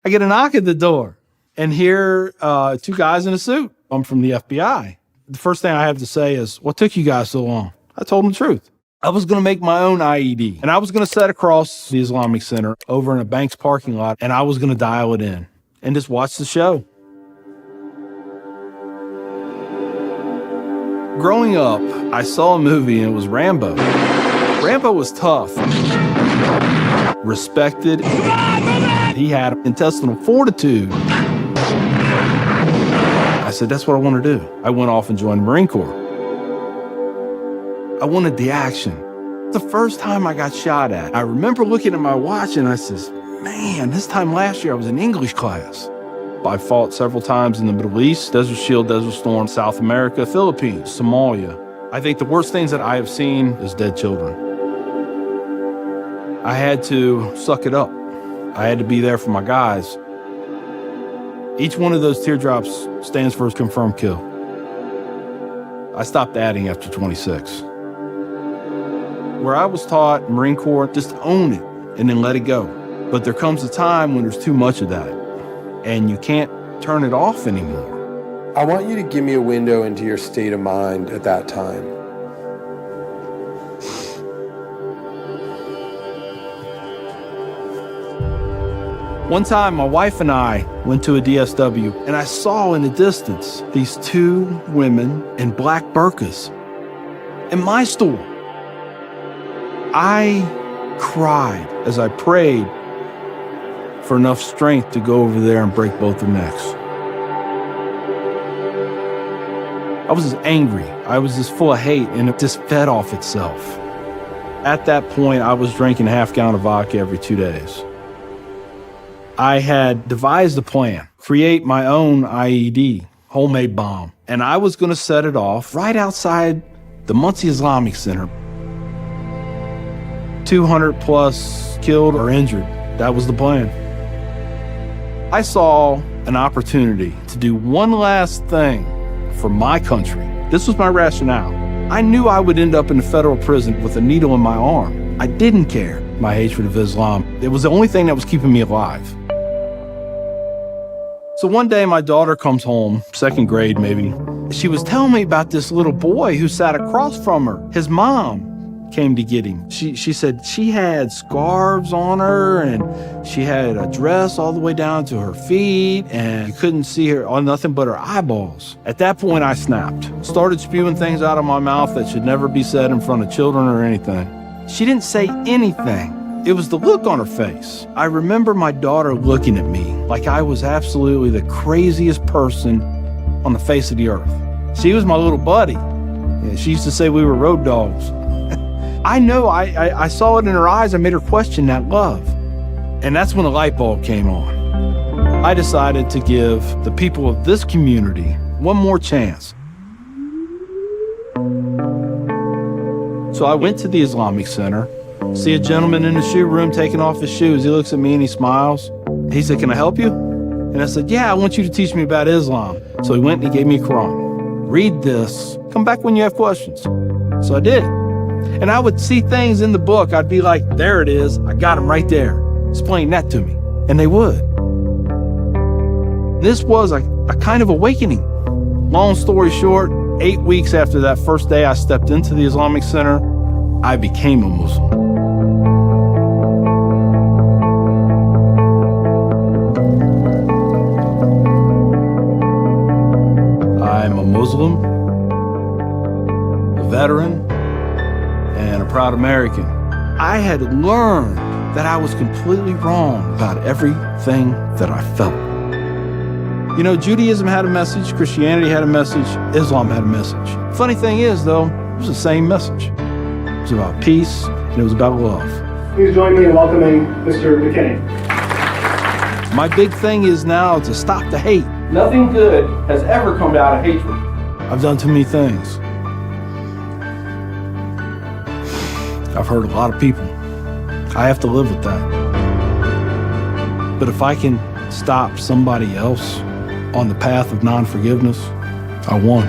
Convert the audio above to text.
I get a knock at the door, and here, two guys in a suit. I'm from the FBI. The first thing I have to say is, what took you guys so long? I told them the truth. I was going to make my own IED, and I was going to set across the Islamic Center over in a bank's parking lot, and I was going to dial it in and just watch the show. Growing up, I saw a movie, and it was Rambo. Rambo was tough, respected. He had intestinal fortitude. I said, that's what I want to do. I went off and joined the Marine Corps. I wanted the action. The first time I got shot at, I remember looking at my watch and I says, man, this time last year I was in English class. I fought several times in the Middle East, Desert Shield, Desert Storm, South America, Philippines, Somalia. I think the worst things that I have seen is dead children. I had to suck it up. I had to be there for my guys. Each one of those teardrops stands for a confirmed kill. I stopped adding after 26. Where I was taught, Marine Corps, just own it and then let it go. But there comes a time when there's too much of that, and you can't turn it off anymore. I want you to give me a window into your state of mind at that time. One time, my wife and I went to a DSW, and I saw in the distance these two women in black burqas in my store. I cried as I prayed for enough strength to go over there and break both their necks. I was just angry. I was just full of hate, and it just fed off itself. At that point, I was drinking a half-gallon of vodka every 2 days. I had devised a plan, create my own IED, homemade bomb, and I was going to set it off right outside the Muncie Islamic Center. 200 plus killed or injured. That was the plan. I saw an opportunity to do one last thing for my country. This was my rationale. I knew I would end up in a federal prison with a needle in my arm. I didn't care. My hatred of Islam, it was the only thing that was keeping me alive. So one day my daughter comes home, second grade maybe. She was telling me about this little boy who sat across from her. His mom came to get him. She said she had scarves on her, and she had a dress all the way down to her feet, and you couldn't see her on nothing but her eyeballs. At that point, I snapped. Started spewing things out of my mouth that should never be said in front of children or anything. She didn't say anything. It was the look on her face. I remember my daughter looking at me like I was absolutely the craziest person on the face of the earth. She was my little buddy. She used to say we were road dogs. I know I saw it in her eyes. I made her question that love. And that's when a light bulb came on. I decided to give the people of this community one more chance. So I went to the Islamic Center, see a gentleman in the shoe room taking off his shoes. He looks at me and he smiles. He said, "Can I help you?" And I said, "Yeah, I want you to teach me about Islam." So he went and he gave me a Quran. "Read this. Come back when you have questions." So I did. And I would see things in the book. I'd be like, there it is. I got them right there. Explain that to me. And they would. This was a kind of awakening. Long story short, 8 weeks after that first day I stepped into the Islamic Center, I became a Muslim. I'm a Muslim, a veteran, and a proud American. I had learned that I was completely wrong about everything that I felt. You know, Judaism had a message, Christianity had a message, Islam had a message. Funny thing is, though, it was the same message. It was about peace, and it was about love. Please join me in welcoming Mr. McKinney. My big thing is now to stop the hate. Nothing good has ever come out of hatred. I've done too many things. I've hurt a lot of people. I have to live with that. But if I can stop somebody else on the path of non-forgiveness, I won.